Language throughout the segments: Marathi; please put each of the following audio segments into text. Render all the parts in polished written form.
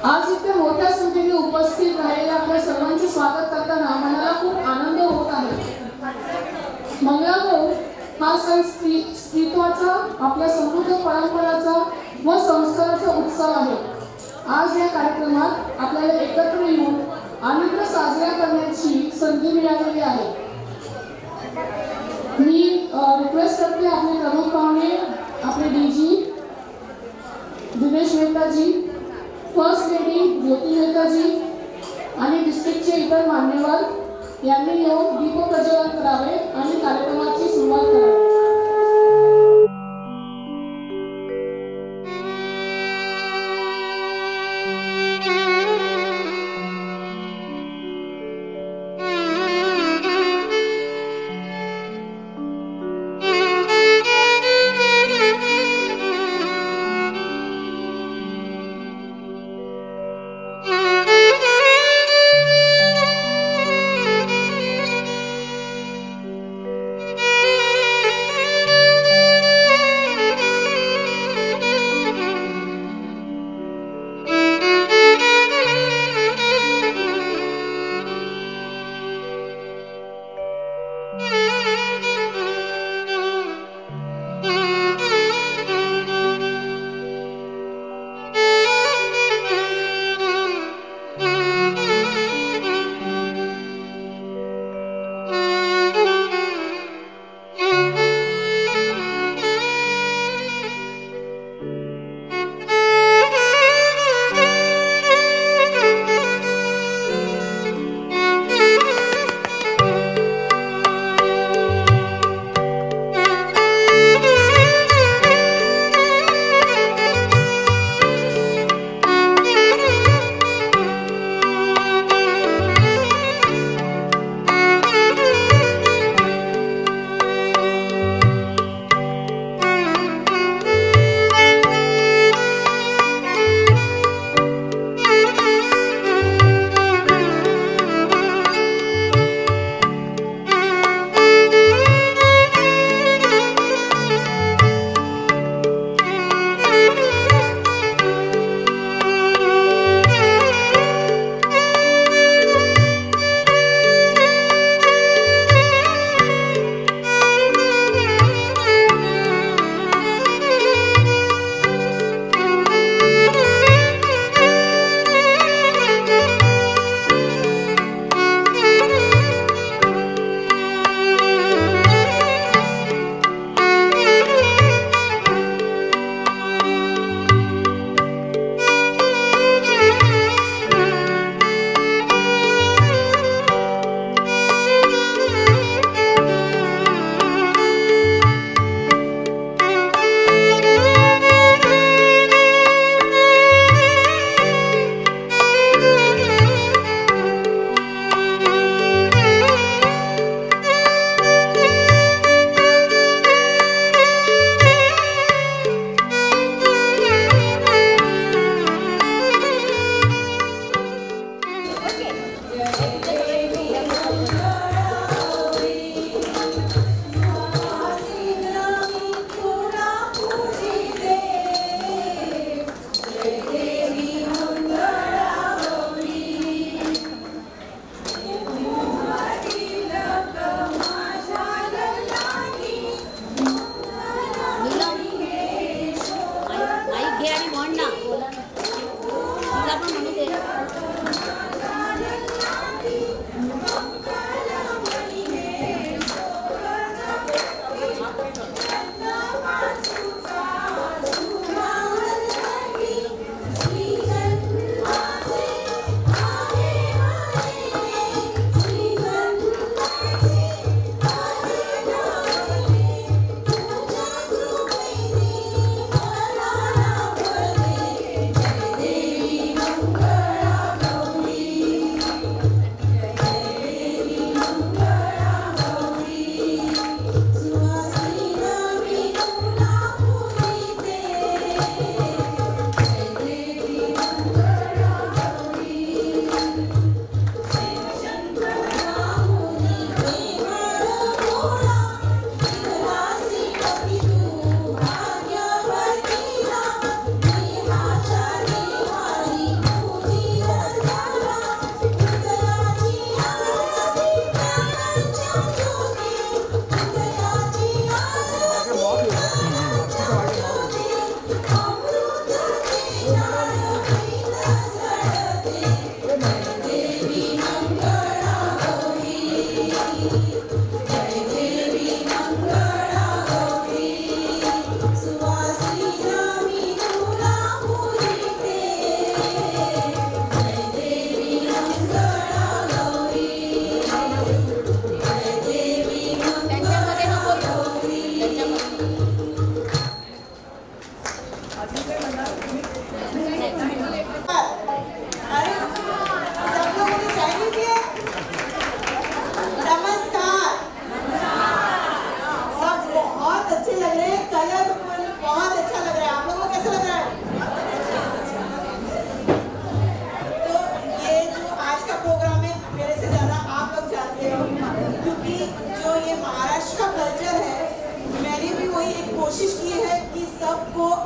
आज इथे मोठ्या संख्येने उपस्थित राहिलेल्या आपल्या सर्वांचे स्वागत करताना मनाला खूप आनंद होत आहे। मंगळागौर हा सण स्त्रीत्वाचा, आपल्या समृद्ध परंपराचा व संस्काराचा उत्सव आहे। आज या कार्यक्रमात आपल्याला एकत्र येऊन आनंद साजरा करण्याची संधी मिळालेली आहे। मी रिक्वेस्ट करते आपले प्रमुख पाहुणे, आपले डीजी दिनेश मेहता जी, फर्स्ट लेडी ज्योती मेहता जी आणि डिस्ट्रिक्टचे इतर मान्यवर यांनी येऊन दीपप्रज्वलन करावे आणि कार्यक्रमाची सुरुवात करावी।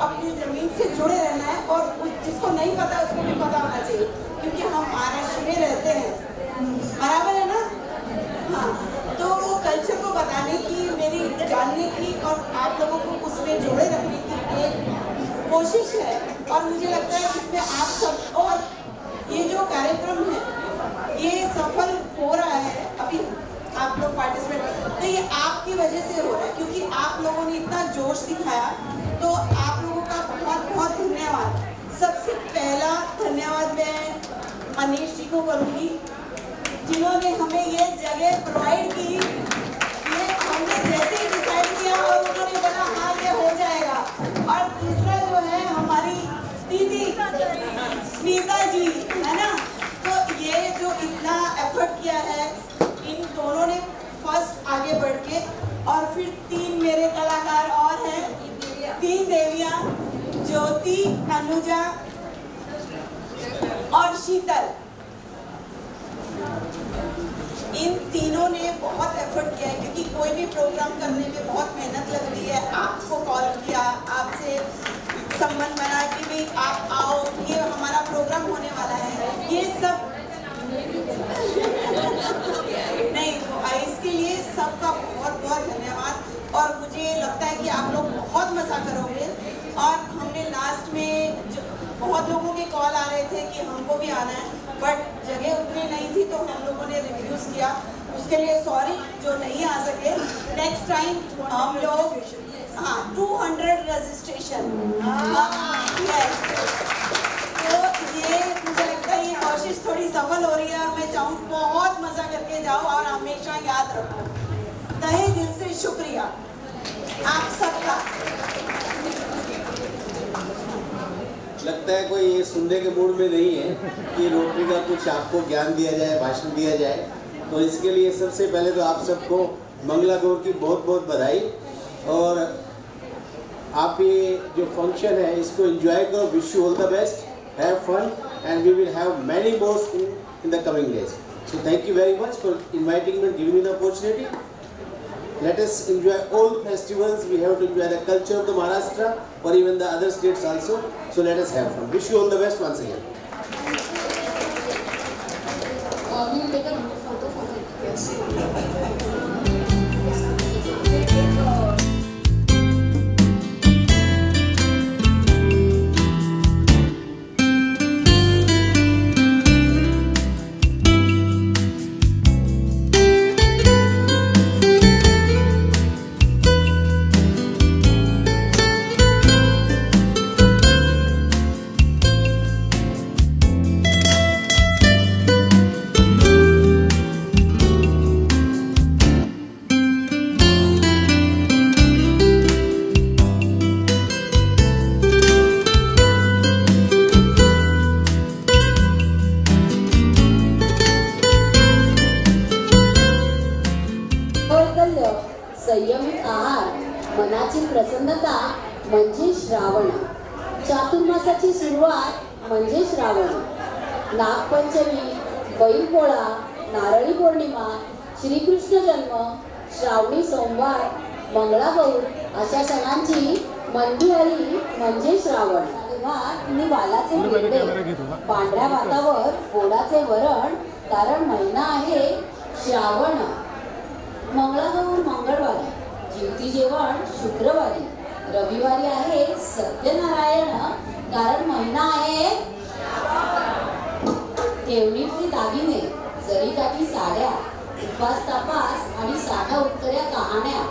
अपनी ज़मीन से जुड़े रहना है, और जिसको नहीं पता उसको भी पता होना चाहिए, क्योंकि हम महाराष्ट्र में रहते हैं, बराबर है ना? हाँ, तो वो कल्चर को बताने की, मेरी जानने की और आप लोगों को उसमें जोड़े रखने की एक कोशिश है। और मुझे लगता है इसमें आप सब, और ये जो कार्यक्रम है ये सफल हो रहा है, अभी आप लोग पार्टिसिपेट, तो ये आपकी वजह से हो रहा है, क्योंकि आप लोगों ने इतना जोश दिखाया, तो आप लोगों का बहुत बहुत धन्यवाद। सबसे पहला धन्यवाद मैं मनीष जी को करूँगी, जिन्होंने हमें ये जगह प्रोवाइड की। ये हमने जैसे ही डिसाइड किया और उन्होंने बोला हाँ ये हो जाएगा। और दूसरा जो है हमारी दीदी स्मिता जी, है ना, तो ये जो इतना एफर्ट किया है, इन दोनों ने फर्स्ट आगे बढ़ के, और फिर 3 मेरे कलाकार और हैं, 3 देवियाँ, ज्योति, अनुजा और शीतल। इन तीनों ने बहुत एफर्ट किया है, क्योंकि कोई भी प्रोग्राम करने में बहुत मेहनत लगती है। आपको कॉल किया, आपसे संबंध बना कि भाई आप आओ, ये हमारा प्रोग्राम होने वाला है, ये सब नहीं, इसके लिए सबका बहुत बहुत धन्यवाद। और मुझे लगता है कि आप लोग बहुत मज़ा करोगे। और हमने लास्ट में बहुत लोगों के कॉल आ रहे थे कि हमको भी आना है, बट जगह उतनी नहीं थी, तो हम लोगों ने रिफ्यूज़ किया। उसके लिए सॉरी जो नहीं आ सके। नेक्स्ट टाइम हम लोग 200 रजिस्ट्रेशन, यस। तो ये मुझे लगता है ये कोशिश थोड़ी सफल हो रही है, और मैं चाहूँ बहुत मज़ा करके जाओ और हमेशा याद रखो। तहे दिल से शुक्रिया आप सबका। लगता है कोई ये सुनने के मूड में नहीं है कि रोटरी का कुछ आपको ज्ञान दिया जाए, भाषण दिया जाए। तो इसके लिए सबसे पहले तो आप सबको मंगला गौर की बहुत बहुत बधाई। और आप ये जो फंक्शन है इसको एंजॉय करो। Wish you all the best, have fun, and we will have many more in the coming days. So thank you very much for inviting me and giving me the opportunity. Let us enjoy all festivals. We have to enjoy the culture of the Maharashtra or even the other states also. So let us have fun. Wish you all the best once again. We will take a group photo for the yes. संयमित आहार, मनाची प्रसन्नता म्हणजे श्रावण, चातुर्मासाची सुरुवात म्हणजे श्रावण, नागपंचमी, बैलपोळा, नारळी पौर्णिमा, श्रीकृष्ण जन्म, श्रावणी सोमवार, मंगळागौर अशा सणांची मंदी आली म्हणजे श्रावण। तेव्हा तिने बालाचे वेगळे, पांढऱ्या भातावर गोडाचे वरण, कारण महिना आहे श्रावण। मंगळागौर मंगळवारी, ज्योती जेवण शुक्रवारी, रविवारी आहे सत्यनारायण, कारण महिना आहे ठेवणीतली दागिने, जरीकाठी साड्या, उपास तापास आणि साठा उत्तऱ्या कहाण्या,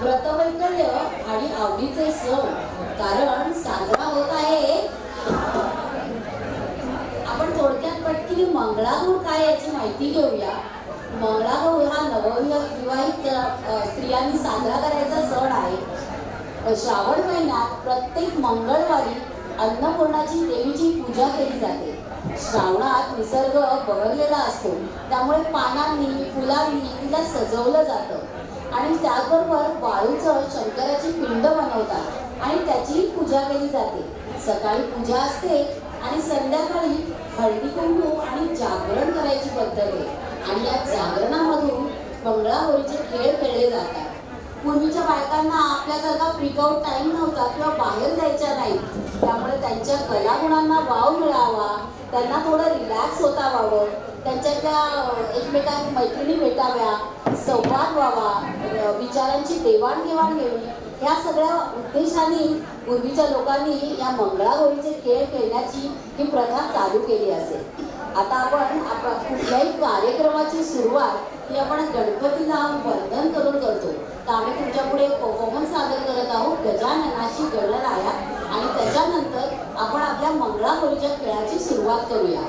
व्रतवैकल्य आणि आवडीचे सण, कारण साजरा होत आहे। आपण थोडक्यात पटकन मंगळागौर काय याची माहिती घेऊया। मंगळागौर हा नवविवाहित स्त्रियांनी साजरा करायचा सण आहे। श्रावण महिन्यात प्रत्येक मंगळवारी अन्नपूर्णाची देवीची पूजा केली जाते। श्रावणात निसर्ग बहरलेला असतो, त्यामुळे पानांनी, फुलांनी तिला सजवलं जातं आणि त्याचबरोबर वाळूचं शंकराची पिंड बनवतात आणि त्याची पूजा केली जाते। सकाळी पूजा असते आणि संध्याकाळी हळदी कुंकू आणि जागरण करायची पद्धत आहे आणि या जागरणामधून मंगळागौरीचे खेळ खेळले जातात। पूर्वीच्या बायकांना आपल्यासारखा फ्रीकआउट टाईम नव्हता किंवा बाहेर जायच्या नाही, त्यामुळे त्यांच्या कलागुणांना वाव मिळावा, त्यांना थोडं रिलॅक्स होता व्हावं, त्यांच्यातल्या एकमेकांनी मैत्रिणी भेटाव्या, संवाद व्हावा, विचारांची देवाणघेवाण घ्यावी, ह्या सगळ्या उद्देशाने पूर्वीच्या लोकांनी या मंगळागौरीचे खेळ खेळण्याची ही प्रथा चालू केली असेल. आता आपण कुठल्याही कार्यक्रमाची सुरुवात ही आपण गणपतीला वंदन करून करतो. तर आम्ही तुमच्या पुढे परफॉर्मन्स सादर करत आहोत गजाननाची गणराया, आणि त्याच्यानंतर आपण आपल्या मंगळागौरीच्या खेळाची सुरुवात करूया.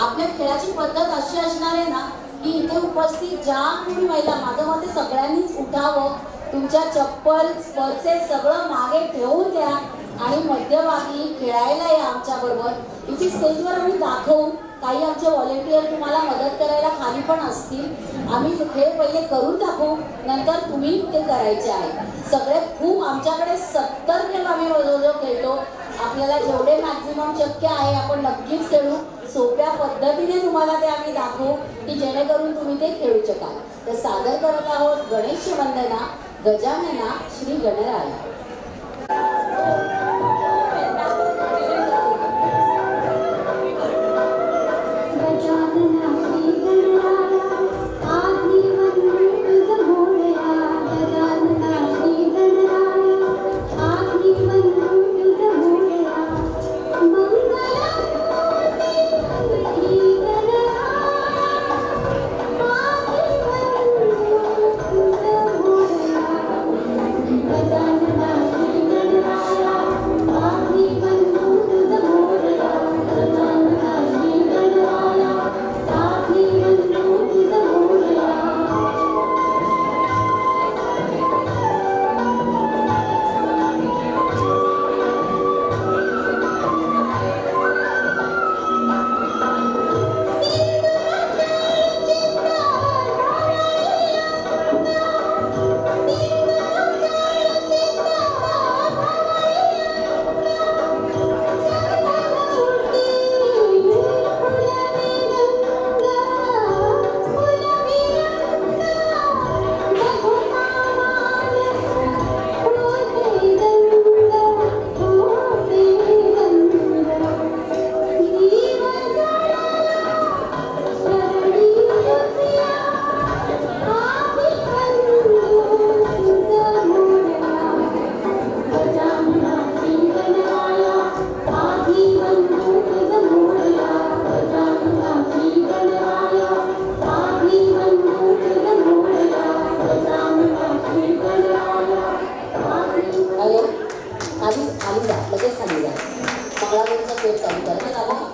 आपल्या खेळाची पद्धत अशी असणार आहे ना की इथे उपस्थित ज्या कोणी महिला, माझं मते सगळ्यांनीच उठावं, तुमच्या चप्पल पर्सेस सगळं मागे ठेवून द्या आणि मध्यभागी खेळायला या आमच्याबरोबर. इथे स्टेजवर आम्ही दाखवू, काही आमचे व्हॉलेंटियर तुम्हाला मदत करायला खाली पण असतील. आम्ही खेळ पहिले करून दाखवू, नंतर तुम्ही ते करायचे आहे. सगळे खूप आमच्याकडे 70 खेळ आम्ही जवळजवळ खेळतो. आपल्याला जेवढे मॅक्झिमम शक्य आहे आपण नक्कीच खेळू. सोप्या पद्धतीने तुम्हाला ते आम्ही दाखवू की जेणेकरून तुम्ही ते खेळू शकाल. तर सादर करत आहोत गणेश वंदना गजानना श्री गणराया.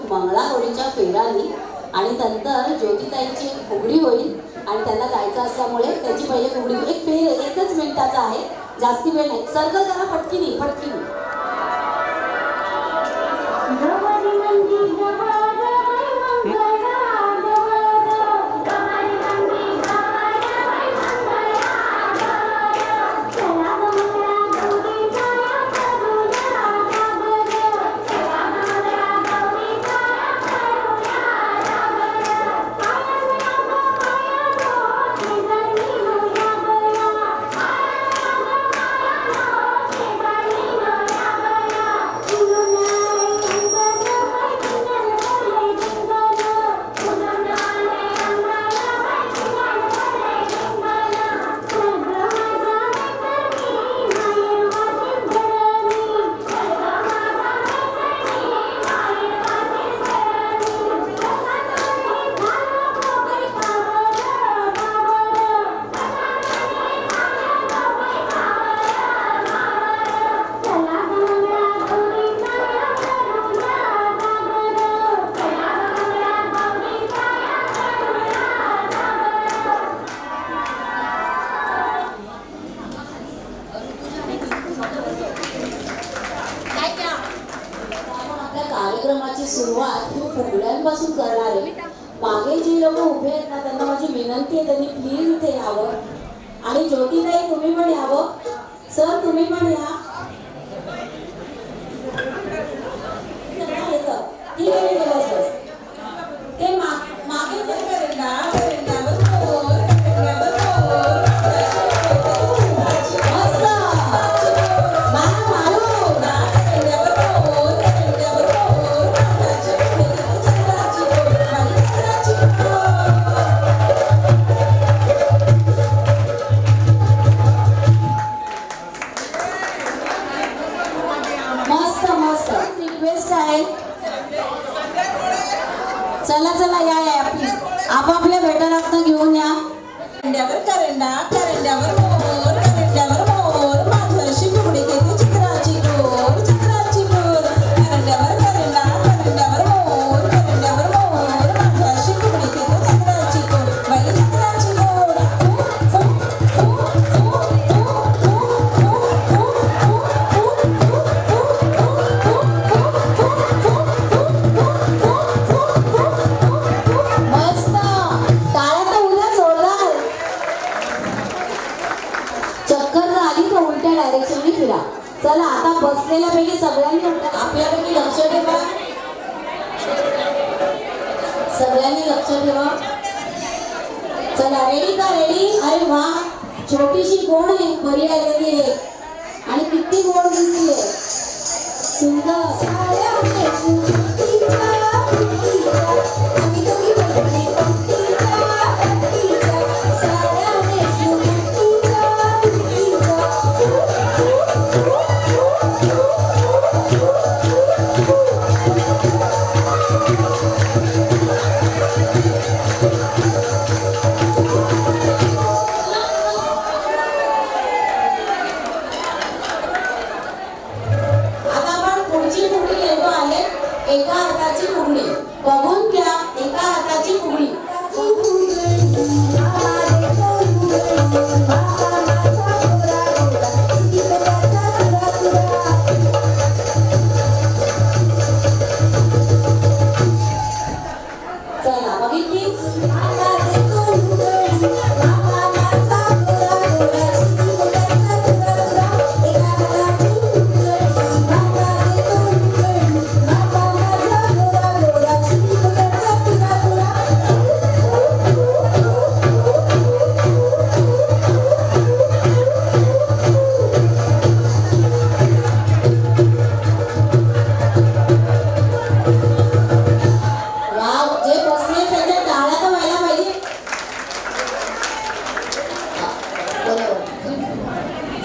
मंगळागौरीच्या फेरानी आणि नंतर ज्योतिताईंची एक फुगडी होईल आणि त्यांना जायचं असल्यामुळे त्याची पहिले फुगडी, एक फेर 1च मिनिटाचा आहे, जास्ती वेळ नाही. सर्कल करा फटकीनी फटकीनी. कार्यक्रमाची सुरुवात ही फुगड्यांपासून करणार आहे. मागे जी लोक उभे आहेत ना त्यांना माझी विनंती आहे, त्यांनी प्लीज इथे यावं. आणि ज्योतिताई तुम्ही पण यावं. सर तुम्ही पण या. ठीक आहे बस ते मागे नंबर 4 चला चला या या प्लीज आपापल्या भेटारातनं घेऊन या. करंड्यावर करंडा करंड्यावर मोर करंड्यावर मोर माझ्याशी फुगडी घेते चित्राची गोर चित्राची गोर करंड्यावर करंडा करंड्यावर मोर करंड्यावर मोर माझ्याशी फुगडी घेते चित्राची गोर बाई चित्राची गोर मस्त टाळ्या तर उद्या जोरदार. चक्कर आली तर उलट्या डायरेक्शनने फिरा. चला आता बसलेल्यापैकी सगळ्यांनी आपल्यापैकी लक्ष ठेवा. सगळ्यांनी लक्ष ठेवा. चला रेडी का रेडी. अरे वा छोटीशी कोण आहे बरी आलेली आहे आणि किती गोड दिसतीये. सुंदर एका हाताची फुगडी बघून घ्या. एका हाताची फुगडी चला बघितली.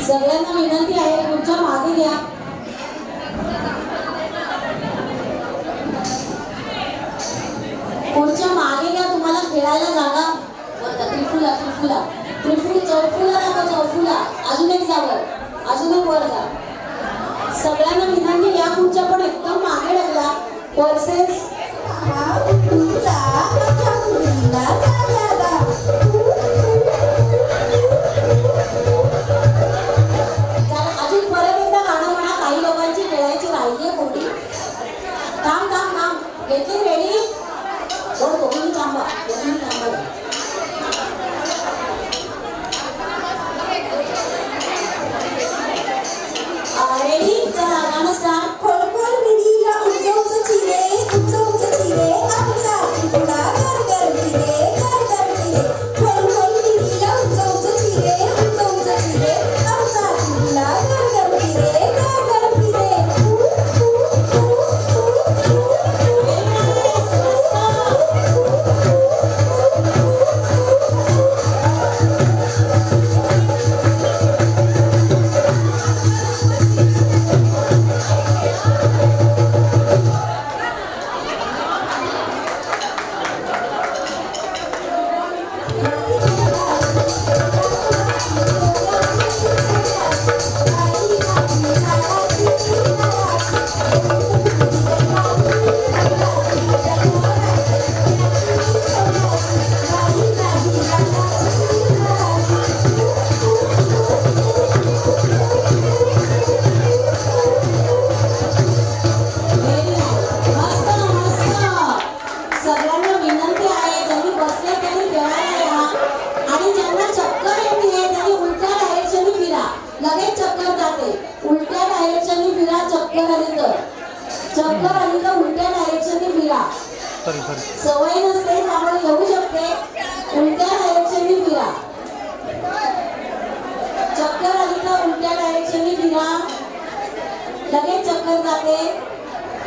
सगळ्यांना विनंती आहे तुमच्या मागे घ्या. पुढच्या मागे घ्या. तुम्हाला खेळायला जागा. त्रिफुला त्रिफुला त्रिफुल चौफुला दाखवा. चौफुला अजून एक जावर अजून एक वर जा. सगळ्यांना विनंती या पुढच्या पण एकदम मागे लागला. पर्सेस अजून परत एकदा गाणं म्हणा. काही लोकांची खेळायची राहिली आहे फुगडी. थांब थांब थांब घेतली रेडी. दोन्ही थांबा दोन्ही थांबा. रेडी चला गाणं स्टार्ट. खोल खोल विहिरीला उंच उंच चिरे उंच उंच चिरे आमचा त्रिपुरा घर घर फिरे घर घर फिरे. खोल खोल विहिरीला उंच उंच चिरे उंच उंच चिरे आमचा त्रिपुरा घर घर फिरे घर घर फिरे. लगेच चक्कर जाते. उलट्या डायरेक्शनने फिरा. चक्कर आली तर उलट्या डायरेक्शनने फिरा. सवय नसते त्यामुळे येऊ शकते. उलट्या डायरेक्शनने फिरा. चक्कर आली तर उलट्या डायरेक्शनने फिरा. लगेच चक्कर जाते.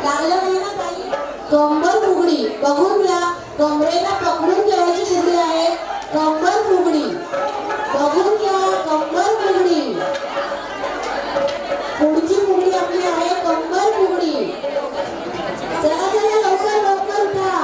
लागलं नाही ना काही. कंबर फुगडी बघून घ्या. कमरेला पकडून ठेवायची फुगडी आहे. कंबर फुगडी बघून घ्या. कंबर फुगडी. पुढची फुगडी आपली आहे कंबर फुगडी. चला चला लवकर लवकर उठा.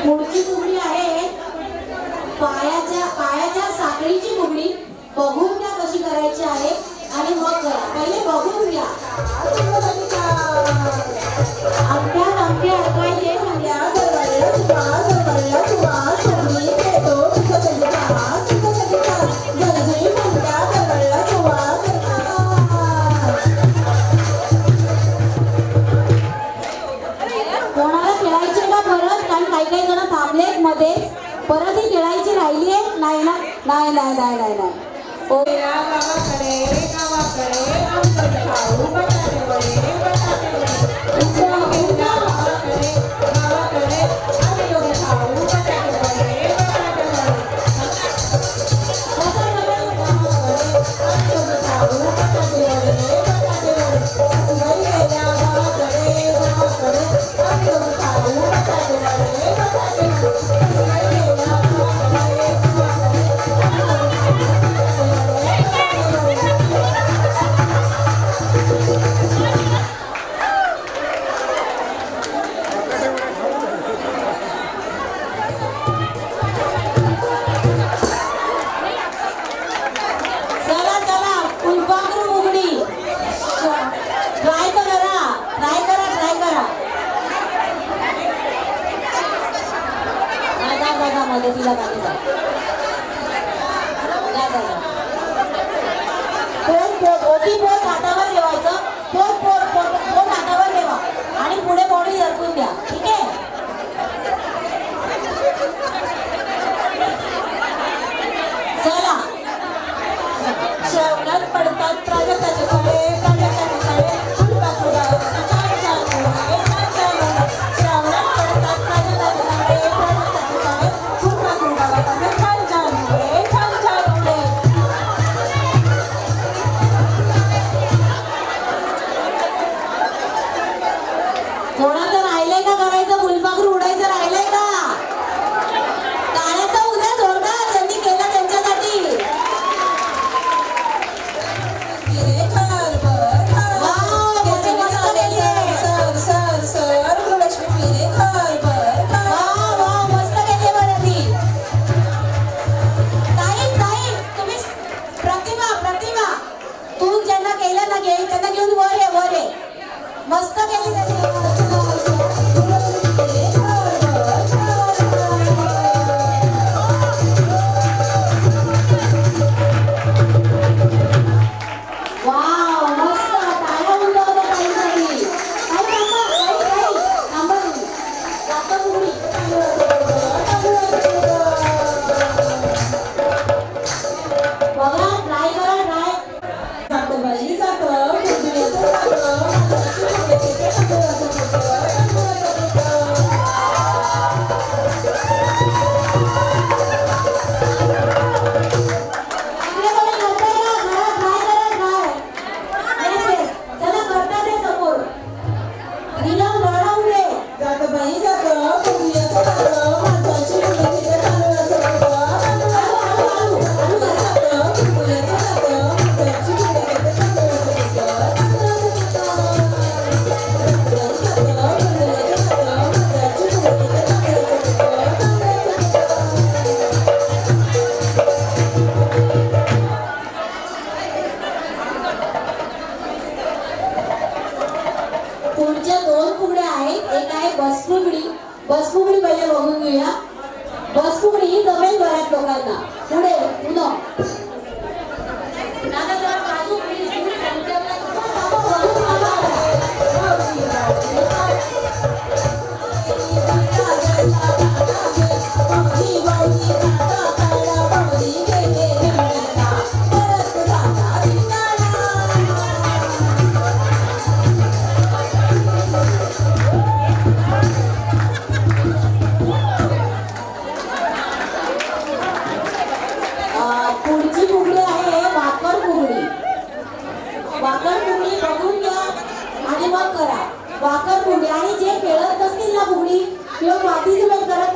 पुढची फुगडी आहे पायाच्या साखळीची फुगडी. बघून घ्या कशी करायची आहे आणि मग करा. पहिले बघून घ्या. अंगठ्यात अडकवायचे. कोणाला खेळायचे का परत? कारण काही जण थांबलेत मध्ये. परत ही खेळायची राहिली आहे? नाही ना? नाही नाही नाही नाही नाही. आणि पुढे बॉडी सरकून द्या. ठीक आहे. चला. श्रावणात पडतात प्राजक्ताचे सळे. कोणाचं राहिलंय का करायचं? फुलपाखरू उडायचं राहिलंय का? टाळ्या तर उद्या जोरदार ज्यांनी केलं त्यांच्यासाठी. मस्त केली बरं ती. ताई तुम्ही प्रतिभा तू ज्यांना केलं ना घे त्यांना घेऊन वर ये. मस्त केली त्यांनी. बसफुगडी पहिले बघून घेऊया. बसफुगडी ही जमेल बऱ्याच लोकांना. पुढे पुढची फुगडी आहे वाकर फुगडी. वाकर फुगडी बघून घ्या आणि मग करा. वाकर फुगडी. आणि जे खेळत नसतील ना फुगडी किंवा पार्टिसिपेट करत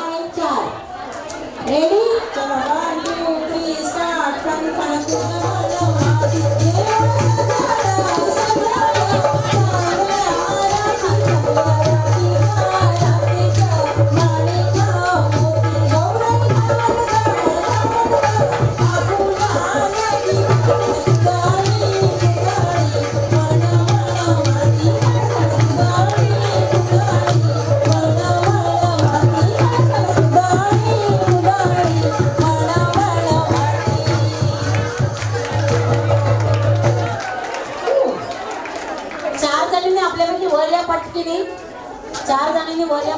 आणि 4 रेडी चलो 1 2 3 स्टार्ट पटकीने 4 जणांनी वर या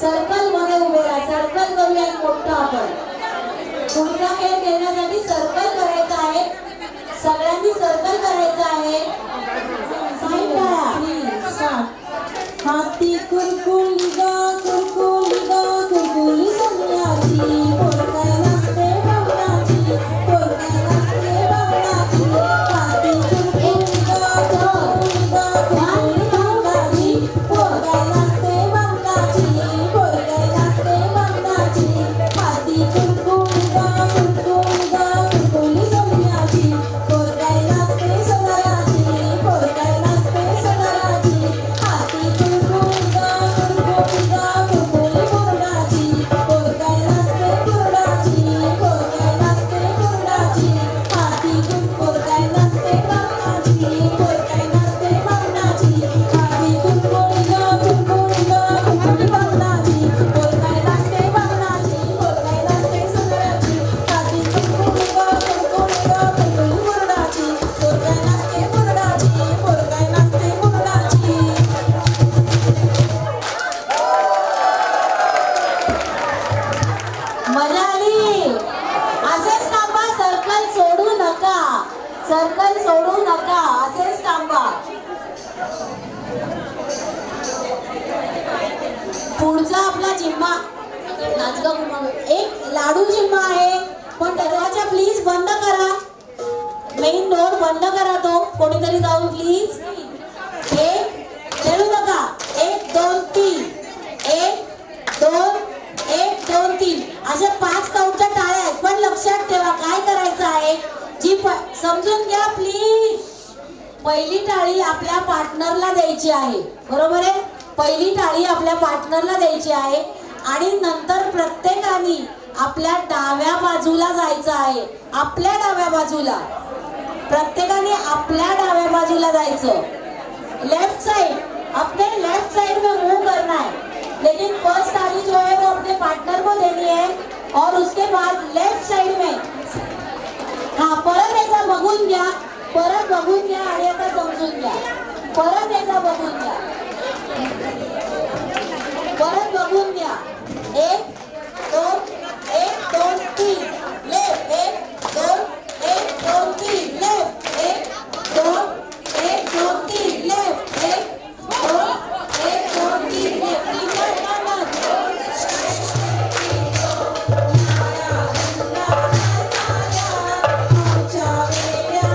सर्कल मध्ये उभे राहा. सर्कल करूया मोठं आपण. पुढचा खेळ खेळण्यासाठी सर्कल करायचा आहे. सगळ्यांनी सर्कल करायचं आहे. हाती कुरकुली गा कुरकुली गा कुरकुली सोन्याची पोरकाय नसते बाबणाची पोरकाय नसते बाबणाची हाती कुरकुली गा कुरकुली गा कुरकुली बाबणाची पोरकाय नसते बाबणाची पोरकाय नसते बाबणाची हाती कुरकुली गा कुरकुली सोन्याची पोरकाय नसते सोनाराची पोरकाय नसते सोनाराची हाती कुरकुली गा कुरकुली पुरणाची पोरकाय नसते पुरणाची पोरकाय नसते पुरणाची हाती पोरकाय नसते बाबणाची पोरकाय नसते बाबणाची हाती कुरकुली बाबणाची पोरकाय नसते बाबणाची पोरकाय नसते सोनाराची हाती कुरकुली पुरणाची पोरकाय नसते पुरणाची पोरकाय नसते पुरणाची. मजा आली. असेच थांबा. सर्कल सोडू नका. सर्कल सोडू नका. असेच थांबा. पुढचा आपला जिम्मा नाचगा एक लाडू जिम्मा आहे. पण दरवाजा प्लीज बंद करा. मेन डोर बंद करा. तो कोणीतरी जाऊन प्लीज. एक खेळू नका. 1 2 3 1 2 1 2 3 अशा 5 काउंटच्या टाळ्या आहेत. पण लक्षात ठेवा काय करायचं आहे. समजून घ्या प्लीज. पहिली टाळी आपल्या पार्टनरला द्यायची आहे. बरोबर आहे. पहिली टाळी आपल्या पार्टनरला द्यायची आहे आणि नंतर प्रत्येकाने आपल्या डाव्या बाजूला जायचं आहे. आपल्या डाव्या बाजूला प्रत्येकाने आपल्या डाव्या बाजूला जायचं. लेफ्ट साइड अपने लेफ्ट साइड में मूव करना है. लेकिन फर्स्ट ताली जो है वो अपने पार्टनर को देनी है और उसके बाद लेफ्ट साइड में हाँ परत एकदा बघून घ्या. परत बघून घ्या आणि आता समजून घ्या. परत एकदा बघून घ्या. परत बघून घ्या. 1 2 1 2 3 लेफ्ट 1 2 1 2 3 लेफ्ट 1 2 1 2 3 लेफ्ट 1 2 1 2 3 लेफ्ट. आमच्या वेड्या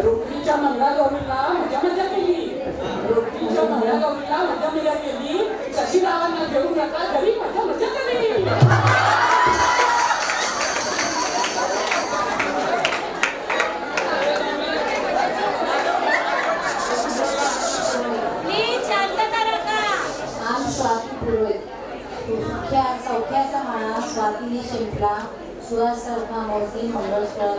रोटरीच्या मंगळागौरीला मजा केली. रोटरीच्या मंगळागौरीला मजा केली. शशीरावांना घेऊन नका घरी मजा केली. सौख्याचा माणूस स्वातीने शिंपला सुहासारखा मोठी मंगळस्थळ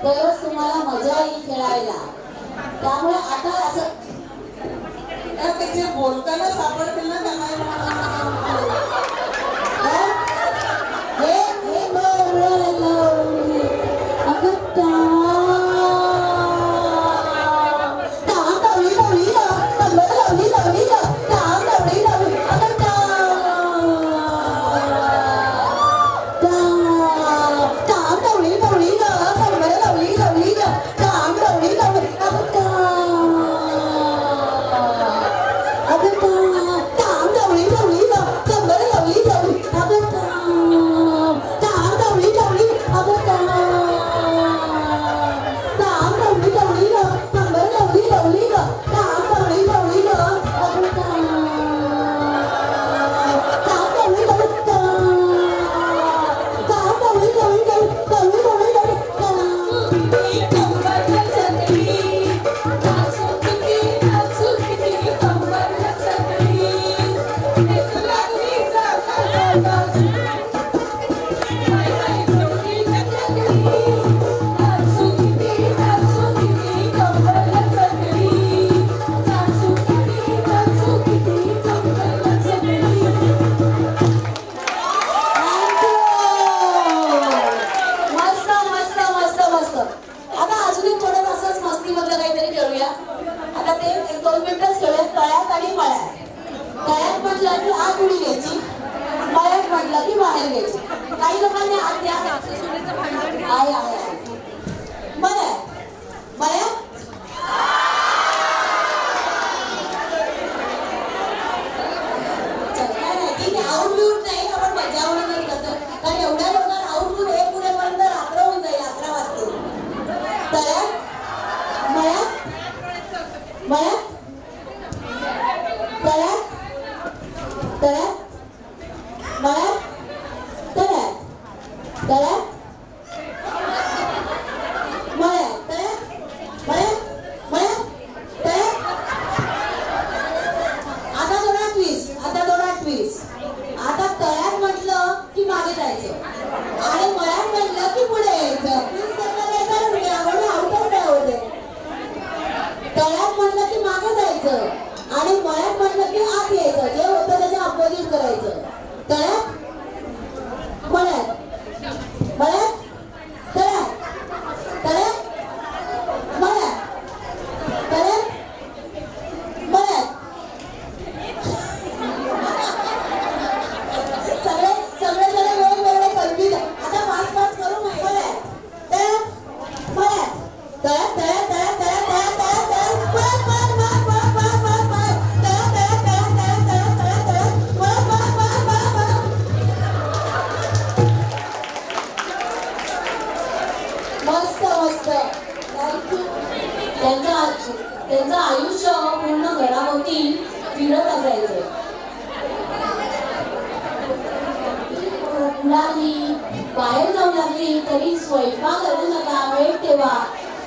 तरच तुम्हाला मजा येईल खेळायला. त्यामुळे आता असं ते बोलताना सापडतील ना त्यांना आता तळ्यात म्हटलं की की मागे जायचं आणि मळ्यात म्हणलं की पुढे यायचं. तळ्यात म्हणलं की मागे जायचं आणि मळ्यात म्हणलं की आत यायचं. जे होतं त्याच्या अपोजिट करायचं. तळ्यात मळ्यात मळ्यात तळ्यात तळ्यात मळ्यात तळ्यात मळ्यात. सगळे सगळे वेगवेगळे कल्पित. आता पाच पाच करू मळ्यात तळ्यात मळ्यात तळ्यात तळ्यात तळ्यात तळ्यात तळ्यात तळ्यात मस्त मस्त. त्यांचं आयुष्य पूर्ण घराभोवती फिरत असायचं. लागली बाहेर जाऊ लागली तरी स्वयंपाक करू नका, वेळ ठेवा.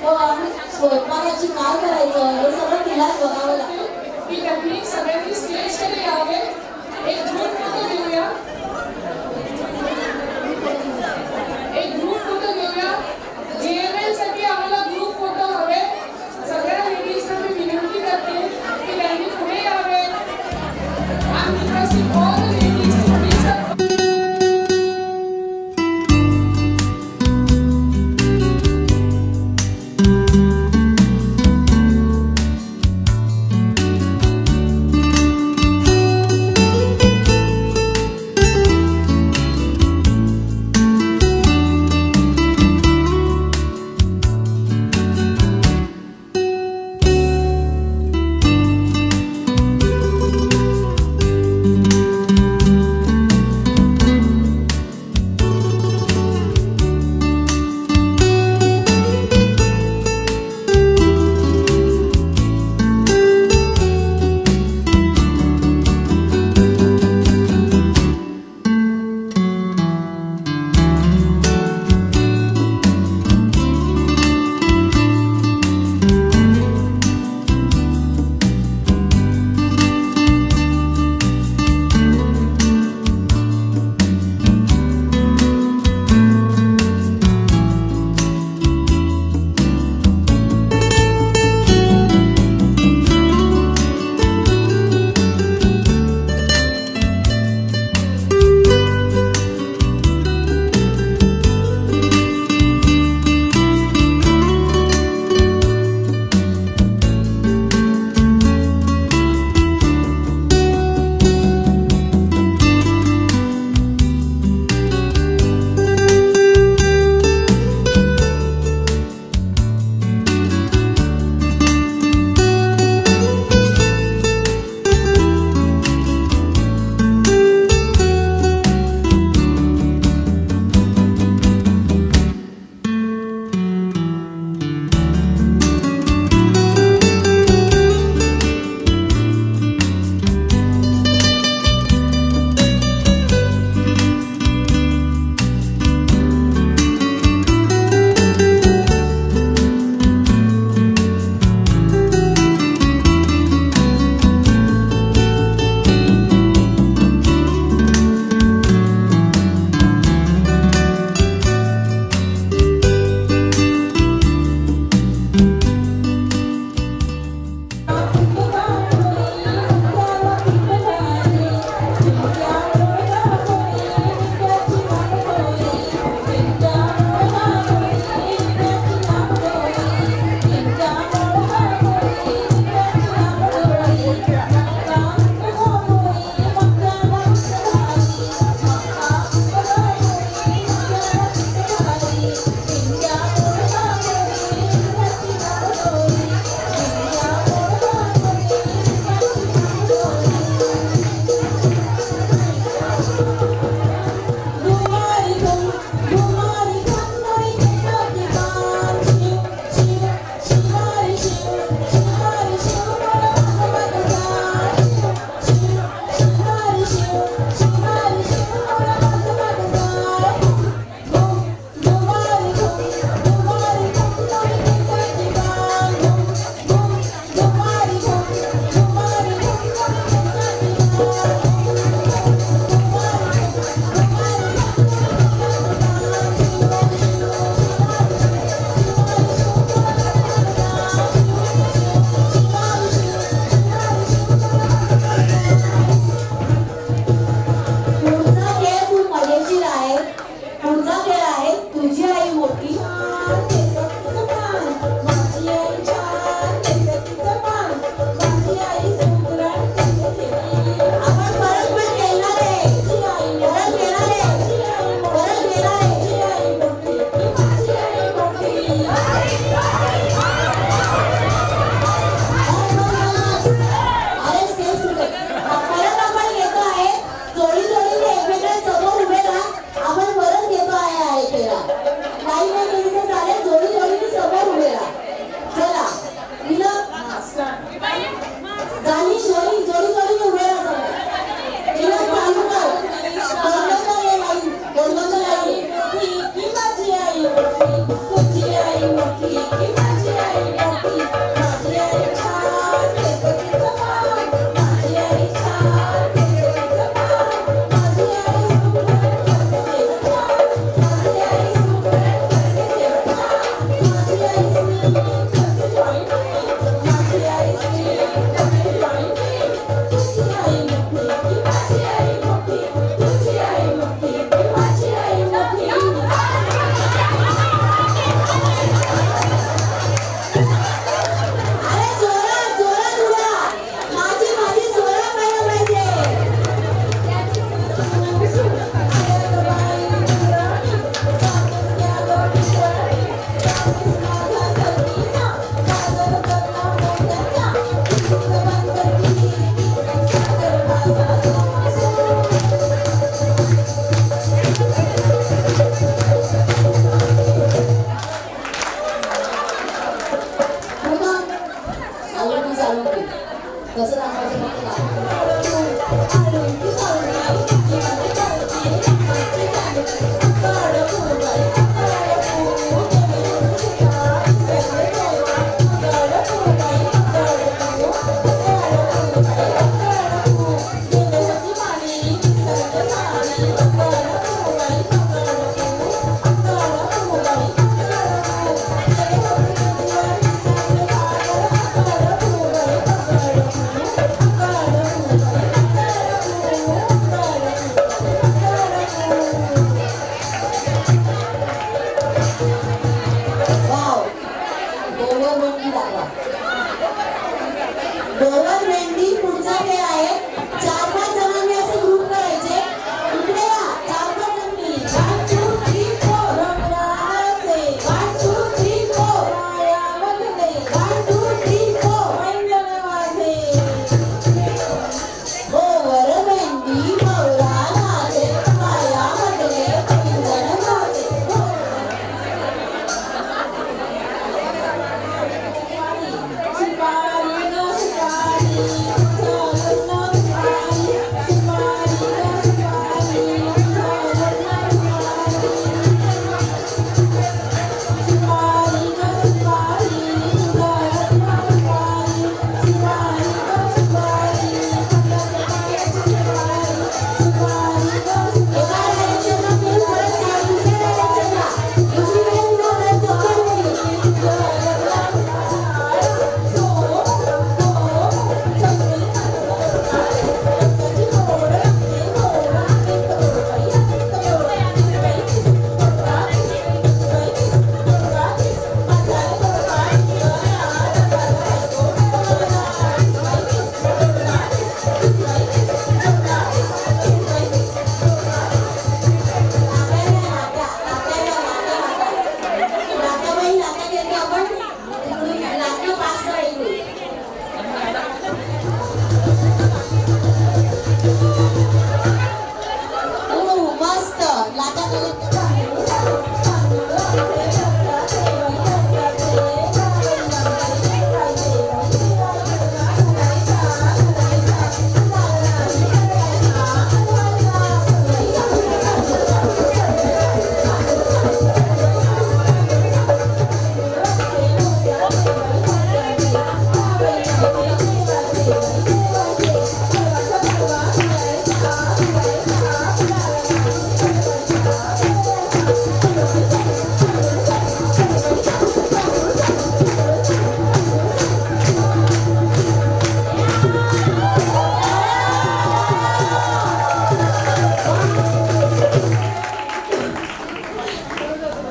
पण स्वयंपाकाची काय करायचं हे सगळं तिलाच बघावं लागतं. की त्यांनी सगळ्यांनी स्टेजकडे यावे. एक ग्रुप फोटो घेऊया. एक ग्रुप फोटो घेऊया. JML साठी आम्हाला ग्रुप फोटो हवे. सगळ्या लेडीजना मी विनंती करते की त्यांनी पुढे यावे. I'm requesting all the ladies to please come.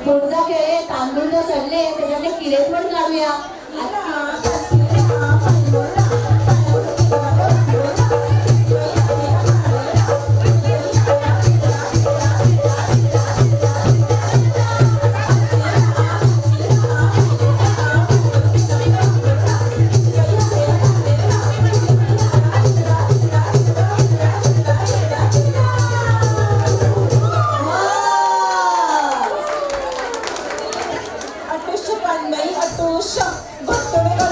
पुढचा खेळ आहे तांदूळ जर सडले त्याच्यातले किडे पण काढूया. अटुष्य पानबाई अटुष्य भक्तोडे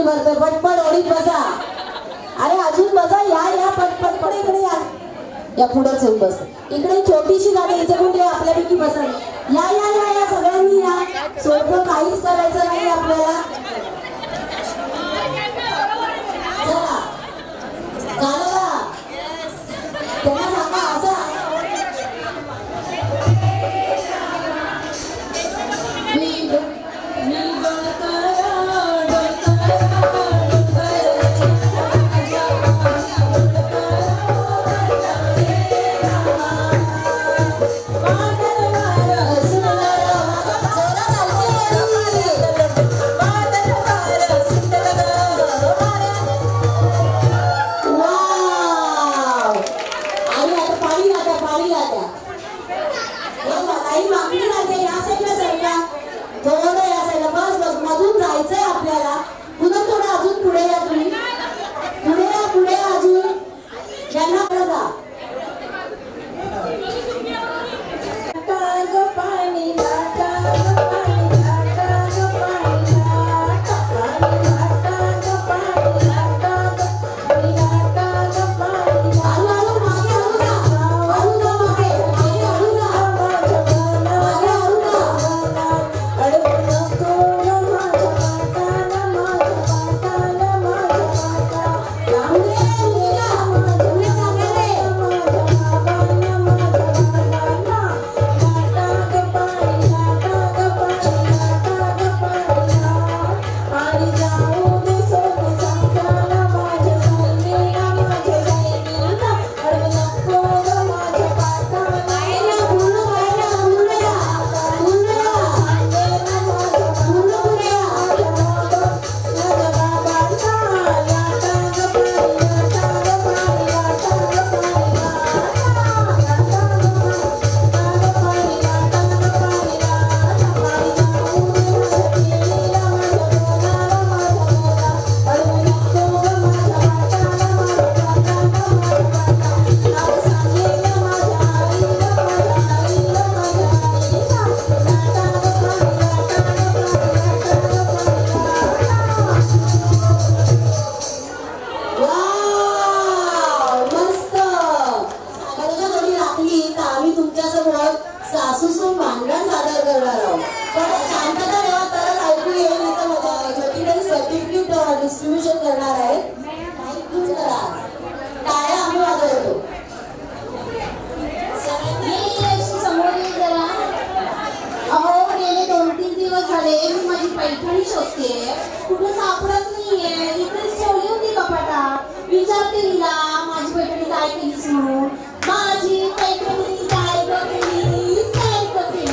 करतोय, पटपट ओढीत बसा. अरे अजून बसा, या पटपट पण इकडे या पुढेच येऊन बस. इकडे छोटीशी गाडी, इथे कोण आपल्यापैकी बसा. या सगळ्यांनी या. सोपं काहीच करायचं नाही आपल्याला. चला झालं का? त्यांना सांगा असं डिस्ट्रीब्यूशन करणार आहे. टाळ्या आम्ही वाजवतो. अहो गेले 2-3 दिवस झाले मी माझी पैठणी शोधते, कुठे सापडत नाहीये. इकडेच ठेवली होती कपाटात. विचारते हिला माझी पैठणी काय केलीस म्हणून. माझी पैठणी काय केलीस, काय केली.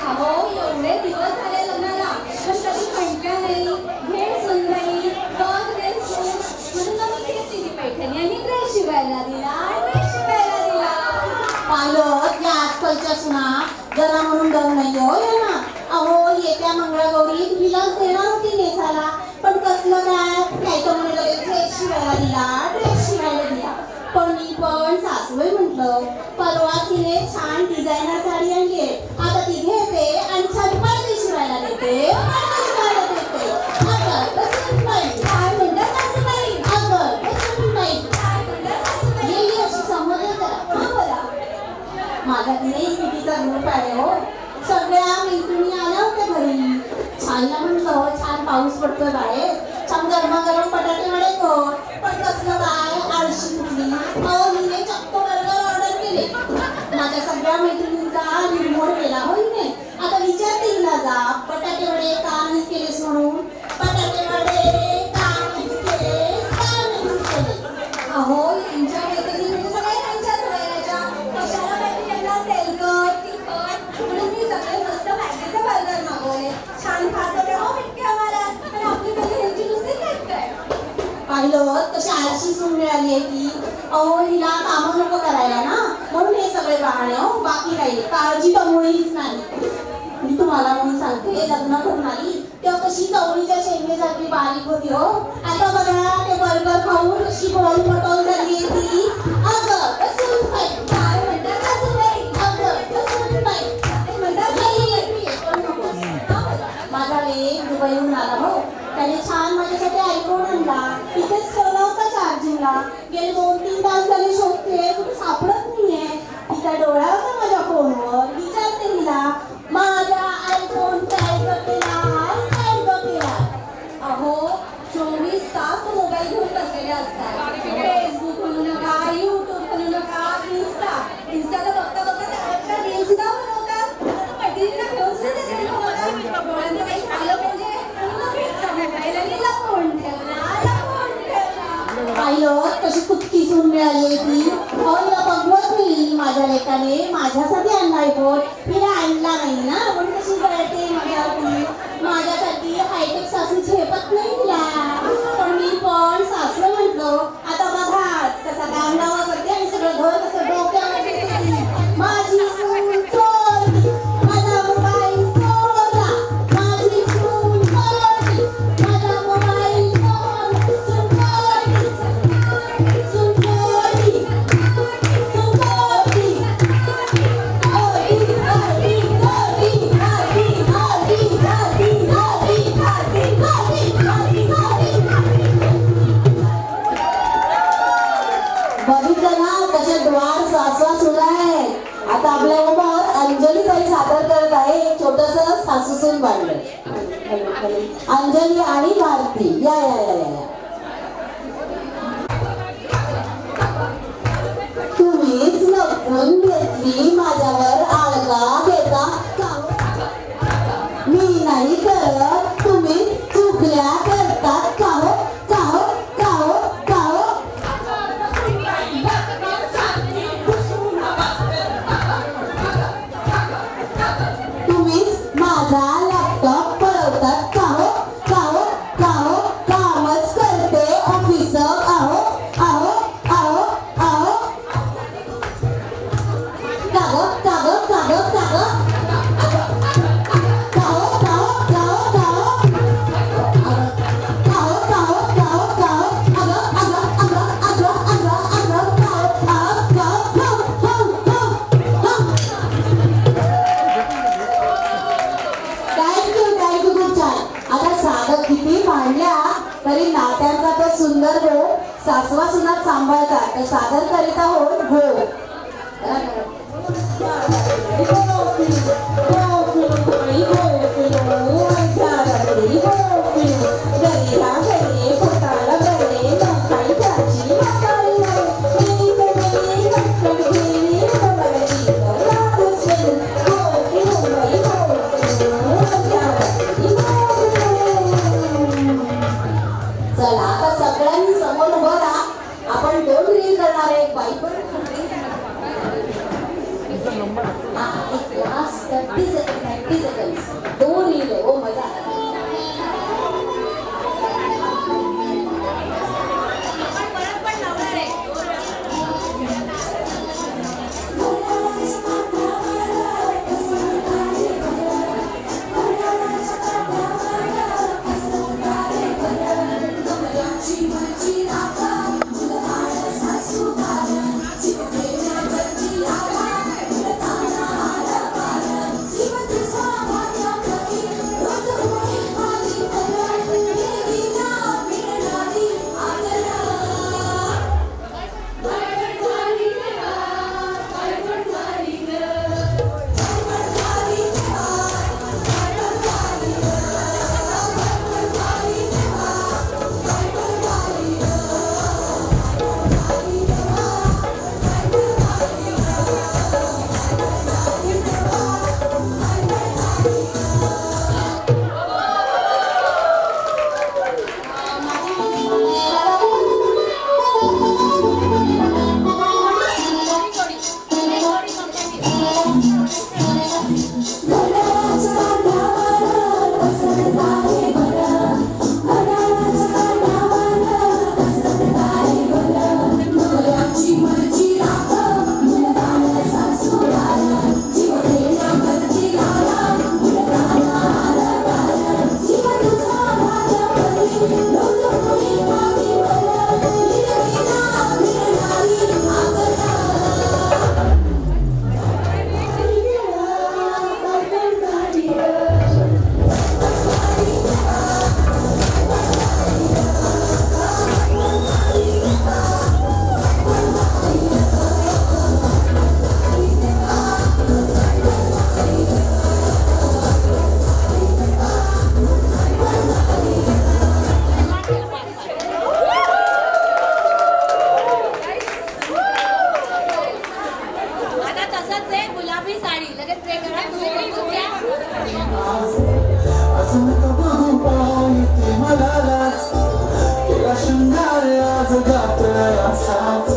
अहो एवढे दिवस झाले लग्नाला, पण कधी म्हटलं नाही घे सुनबाई बघ रे सून म्हणून मी घेतली ती पैठणी आणि ड्रेस शिवायला दिला. पालक या आजकालच्या सुना जरा म्हणून डर नाही हो ना. अहो येत्या मंगळागौरी विलास देणार होती नेसाला, पण कसलं काय तर म्हणे ड्रेस शिवायला दिला. पण मी पण सासूबाई म्हटलं परवा तिने छान डिझायनर साडी आणली, आता ती घेते आणि छान पडदे शिवायला देते. काय म्हणतात सासूबाई? गेली अशी समजलं जरा. हा बोला. माझा तिने इकडीचा ग्रुप आहे हो. सगळ्या मैत्रिणी आल्या होत्या घरी. छानला म्हटलं छान पाऊस पडतोय बाहेर, छान गरमागरम बटाटे वडे कर. पण कसलं काय आळशी कुठली. अहो हिने चक्क बर्गर ऑर्डर केले. माझ्या सगळ्या मैत्रिणींचा निर्मोड केला हो हिने. आता विचारते हिला जा बटाटे वडे का नाही केलेस म्हणून. बटाटे वडे का नाही केलेस, का नाही केलेस. अहो यांच्या मैत्रिणी सगळ्या त्यांच्याच वयाच्या, कशाला पाहिजे यांना तेलकट तिखट म्हणून मी सगळे मस्त मॅगीचे बर्गर मागवले. छान खात होते हो मिटके आम्हाला. आणि आपली कधी ह्यांची नुसती काय पाहिलं कशी आळशी सून मिळाली आहे ती. अहो हिला कामं नको करायला ना, म्हणून हे सगळे बहाणे हो. बाकी काही काळजी तर मुळीच नाही. मी तुम्हाला म्हणून सांगते, लग्न करून आली तेव्हा कशी चवळीच्या शेंगेसारखी बारीक होती हो. आता बघा ते बर्गर खाऊन कशी गोल पटोल झाली आहे ती. अगं कसं काय म्हणतात सासूबाई? माझा लेक दुबईहून आला हो. त्याने छान माझ्यासाठी मला. गेले 2-3 तास झाले शोधते, कुठे सापडत नाहीये. तिचा डोळा होता माझ्या फोनवर, विचारते तिला माझा आयफोन काय केला. अहो 24 तास मोबाईल घेऊन बसलेले असतात. फेसबुक म्हणू नका, युट्यूब म्हणू नका, इंस्टाला बघता बघता रील सुद्धा बनवतात. मैत्रिणींना घेऊन सुद्धा ते रील बनवतात. डोळ्यांचं काही झालं म्हणजे मोबाईलला फोन ठेवला. पाहिलं कशी कुठकी सून मिळाली ती. तिला बघवत नाही माझ्या लेकाने माझ्यासाठी आणलाय फोन. तिला आणला नाही ना म्हणून कशी कळते माझ्यावरती. माझ्यासाठी हायटेक सासू झेपत नाही तिला. पण मी पण सासू म्हटलं आता बघाच कसा कामगावा करते आणि सगळं घर कसं डोक्यावर घेते. माझी सून चोरली, माझा मोबाईल चोरला, माझी सून चोरली, माझा मोबाईल चोरला, सून चोरली, सून चोरली, सून चोरली, बघितलं ना कसे द्वार सासवा सुद्धा आहे. आता आपल्याबरोबर अंजली ताई सादर करत आहे एक छोटस सासूसून बांधलं. अंजली आणि भारती या या या या. तुम्हीच लपवून घेतली माझ्यावर आळगा घेता. मी नाही करत, तुम्ही चुकल्या करतात. का हो का हो का हो का हो. तुम्हीच माझा लॅपटॉप पळवतात. का हो का हो का हो. कामच करते ऑफिस. आहो आहो आहो आहो. काग काग काग काग. तरी नात्यांचा तो सुंदर गो सासवा सुना सांभाळतात. तर सादर करीत आहोत गो. चला आता सगळ्यांनी समोर उभं राहा. आपण 2 रील करणार आहे. बाई पण 30 सेकंड 2 रील आहे. हो मजा. Even this शृंगार आज गातोय असाच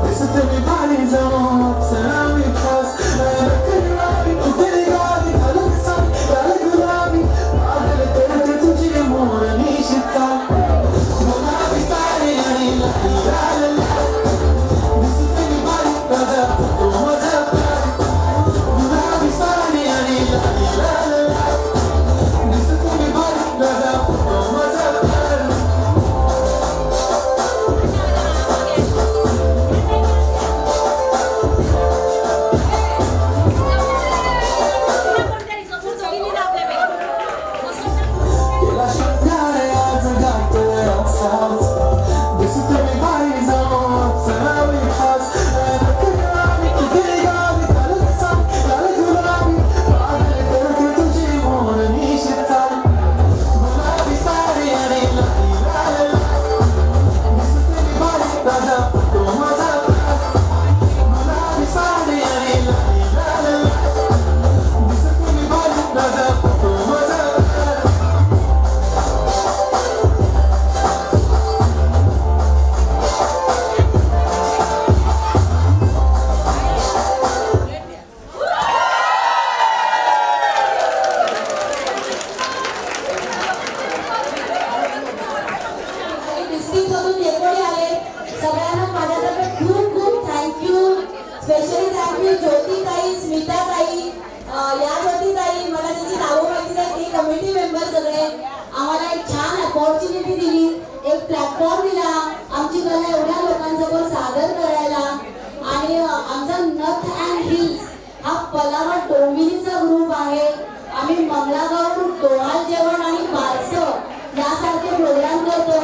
दिसत मी भारी जमात सणावी खास कुठे गावी घालून सांग त्याला गुलाबी पागल करते तुझी मोर निशिता गुलाबी साडी आणि लाल दिसत मी भारी माझा फोटो माझा गुलाबी साडी आणि लाल दिसत मी भारी माझा फोटो माझा स्पेशली थँक्यू ज्योतिताई, स्मिताताई, या ज्योतिताई मला त्याची नावं माहिती नाही, ते कमिटी मेंबर सगळे आम्हाला एक छान अपॉर्च्युनिटी दिली, एक प्लॅटफॉर्म दिला आमची कला एवढ्या लोकांसमोर सादर करायला. आणि आमचा नथ अँड हिल्स हा पलावड डोंबिवलीचा ग्रुप आहे. आम्ही मंगळागौर, डोहाळ जेवण आणि बारसं यासारखे प्रोग्राम करतो.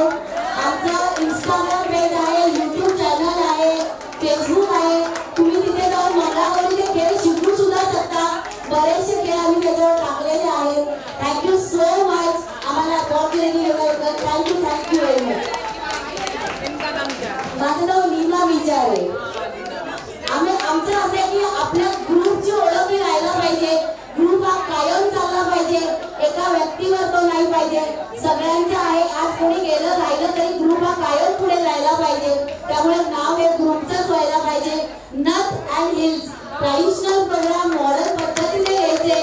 आमचा इंस्टाग्राम पेज आहे, यूट्यूब चॅनल आहे, फेसबुक आहे. तुम्ही तिथे जाऊन मंगळागौरीचे खेळ शिकू सुद्धा शकता. बरेचसे खेळ आम्ही त्याच्यावर टाकलेले आहेत. थँक्यू सो मच आम्हाला अपॉर्च्युनिटी दिल्याबद्दल. Thank you very much. माझं नाव नीमा विचारे. आमचं असं आहे की आपल्या ग्रुपची ओळख ही राहायला पाहिजे. ग्रुप हा कायम चालला पाहिजे, एका व्यक्तीवर तो नाही पाहिजे. सगळ्यांचं आहे, आज कोणी गेलं राहिलं तरी ग्रुप हा कायम पुढे राहायला पाहिजे. त्यामुळे नाव हे ग्रुपचंच व्हायला पाहिजे. नथ अँड हिल्स ट्रॅडिशनल प्रोग्राम मॉडर्न पद्धतीने घ्यायचे.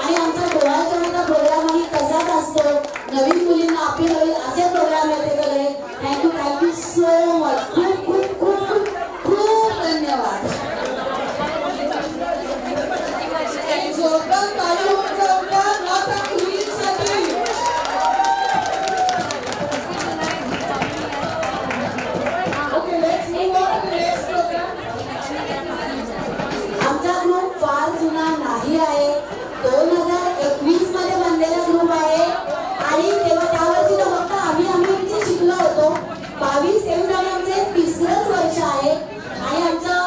आणि आमचा डोहाळजेवणाचा प्रोग्रामही तसाच असतो. नवीन मुलींना अपील होईल असे प्रोग्राम आहेत ते सगळे. Thank you so much. खूप खूप खूप खूप खूप धन्यवाद. जोरदार ताली होऊन जाऊ द्या नथ and हिल्ससाठी. Okay, let's move on to the next programme. आमचा ग्रुप फार जुना नाही आहे. 2021 मध्ये बनलेला ग्रुप आहे. आणि तेव्हा त्यावर्षी तर फक्त आम्ही शिकलो होतो. 22-23 आमचे तिसरंच वर्ष आहे. आणि आमचा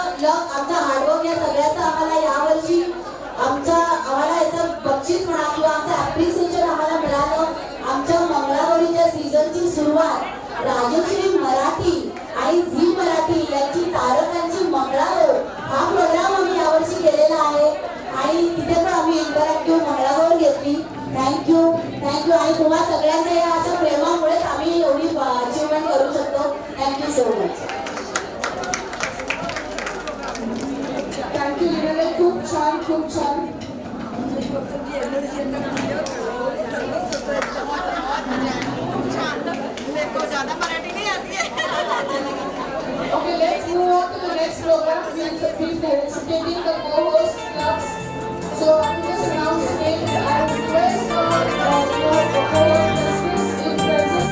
हार्डवर्क या सगळ्याचा आम्हाला यावर्षी आम्हाला याचं बक्षीस म्हणा किंवा आमचं ॲप्रिसिएशन आम्हाला मिळालं. आमच्या मंगळागौरीच्या सीझनची सुरुवात राजश्री मराठी आणि झी मराठी यांची तारकांची मंगळागौर हा प्रोग्राम आम्ही यावर्षी केलेला आहे. आणि तिथे पण आम्ही इंटरॅक्टिव्ह मंगळागौर घेतली. थँक्यू. आणि तुम्हा सगळ्यांच्या या अशा प्रेमामुळेच आम्ही एवढी अचिव्हमेंट करू शकतो. Thank you so much. थँक्यू लीनाताई, खूप छान खूप छान. Okay, let's move on to the next program. We'll be felicitating the co-host clubs. So I'm just announcing it. I request your co-host justice if present.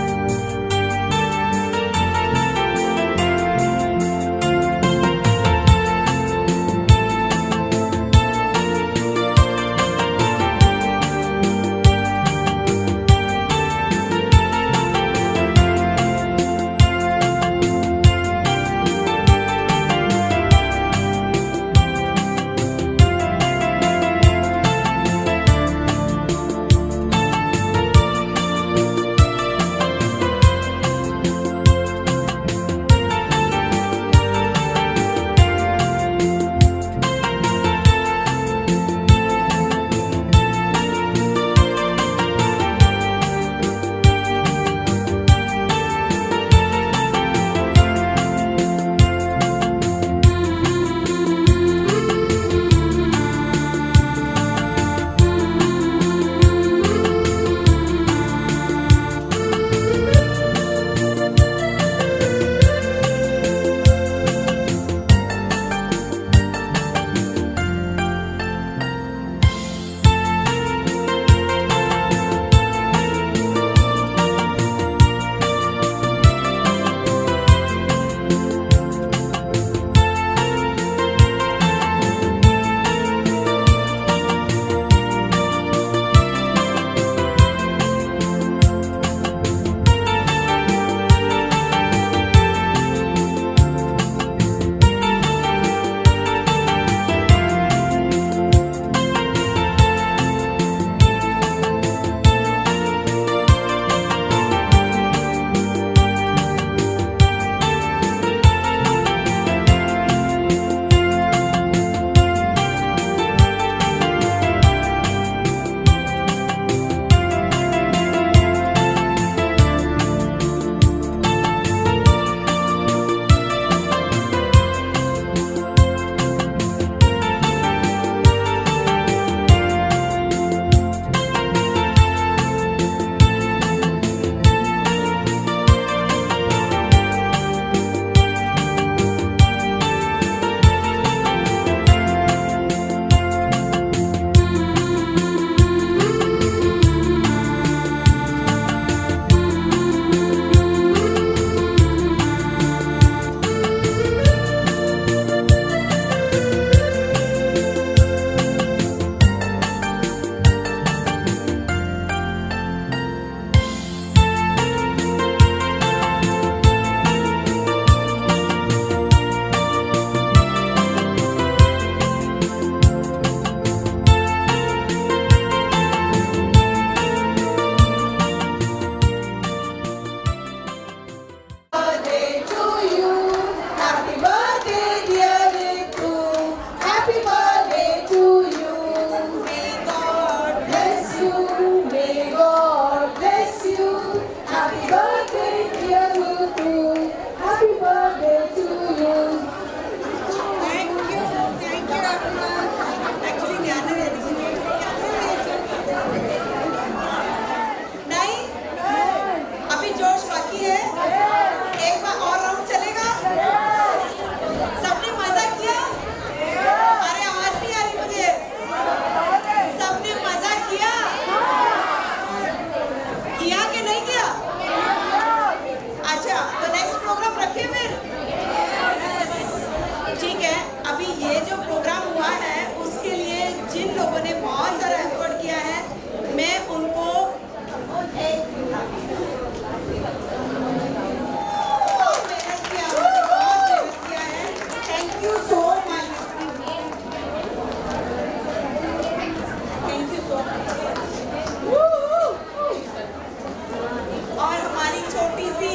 Program रखे फिर? ठीक है, अभी ये जो प्रोग्राम हुआ है उसके लिए जिन लोगों ने बहुत सारा एफर्ट किया है, मैं उनको बहुत मेहनत किया है। Thank you so much, thank you so much. और हमारी छोटी सी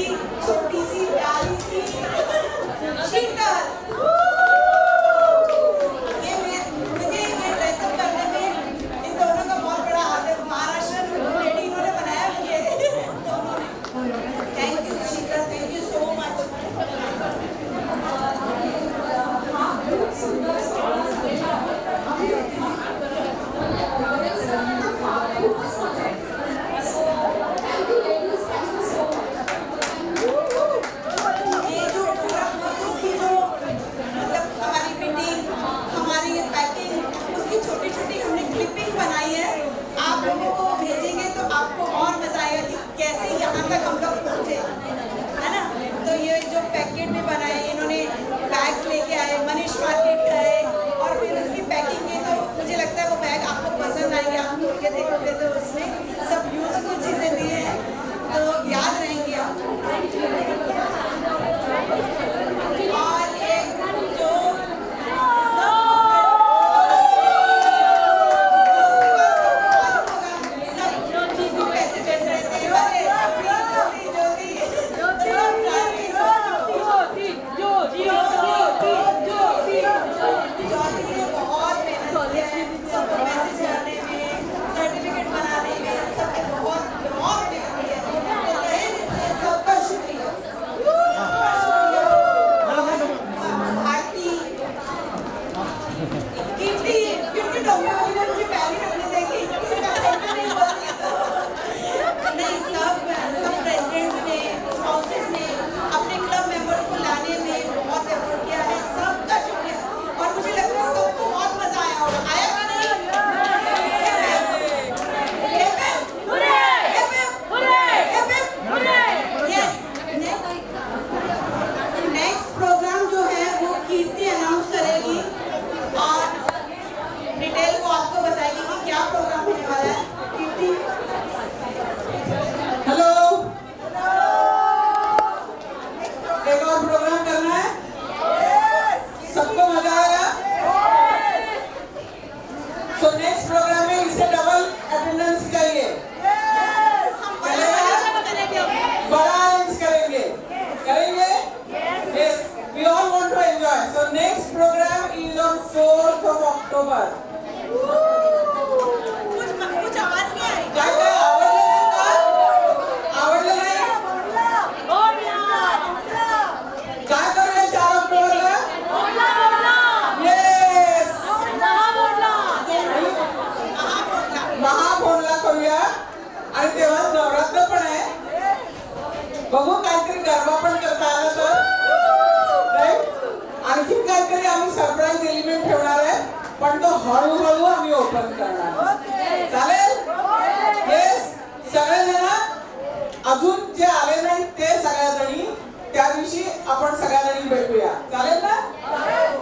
प्यारी सी शीतल, मुझे ये ड्रेसअप करने में इन दोनों का बहुत बड़ा हाथ है। महाराष्ट्र लेडी इन्होंने बनाया मुझे। Thank you Sheetal, thank you so much. देखोगे तो उसमें सब यूजफुल चीजें दी हैं, तो याद रहेंगी आप। और एक जो सब जिसको पैसे भेज रहे थे, बहुत मेहनत किया है सबको मैसेज करने में, सर्टिफिकेट बनाने में, सबके बहुत मेहनत किया है। सबका शुक्रिया। आरती कीर्ति डॉक्टर वाली ने मुझे पहले हमने देखी नहीं, सब प्रेसिडेंट्स ने, स्पाउसेस ने अपने क्लब मेंबर्स को लाने में बहुत एफर्ट किया है, सबका शुक्रिया। और मुझे लगता है सबको बहुत मजा आया होगा। आया का नहीं? नेक्स्ट प्रोग्राम जो है वो कीर्ति अनाउंस करेगी और डिटेल को आपको बताएगी कि क्या प्रोग्राम होने वाला है। कीर्ति, हेलो, एक और प्रोग्राम करना है, सबको मजा आएगा। तो नेक्स्ट प्रोग्राम में इससे डबल अटेंडेंस चाहिए, बड़ा अरेंज करेंगे। Yes, we all want to enjoy. So next program is on 4th of October. कुछ आवाज नहीं आ रही। काय आवडलं नाही? काय करूया 4 ऑक्टोबरला? Yes. महाभोंडला करूया आणि तेव्हा नवरात्र पण आहे, बघू काहीतरी गरबा पण करता आला तर, राईट? आणखी काहीतरी आम्ही सरप्राईज एलिमेंट ठेवणार आहे, पण तो हळूहळू आम्ही ओपन करणार, चालेल? येस, सगळेजण अजून जे आले नाही ते सगळ्या जणी त्या दिवशी आपण सगळ्या जणी भेटूया, चालेल ना?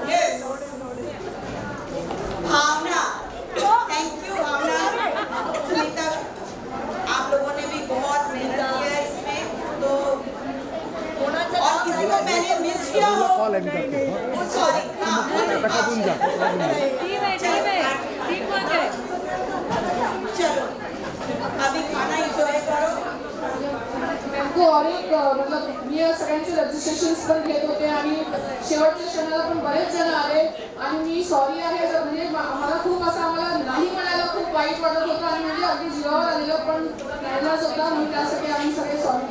येस। भावना, थैंक यू भावना, सुनीता, आप लोगों ने भी बहुत मेहनत किया है इसमें, तो और किसी को मैंने मिस किया हो सॉरी। चलो अभी खाना एंजॉय करो। और एक मतलब मी या सगळ्यांचे रजिस्ट्रेशन्स पण घेत होते आणि शेवटच्या क्षणाला पण बरेच जण आले आणि मी सॉरी आहे जर म्हणजे मला खूप असं आम्हाला नाही म्हणायला खूप वाईट वाटत होतं आणि म्हणजे अगदी जीवावर आलेलं पण राहिलाच होता, म्हणून त्यासाठी आम्ही सगळे सॉरी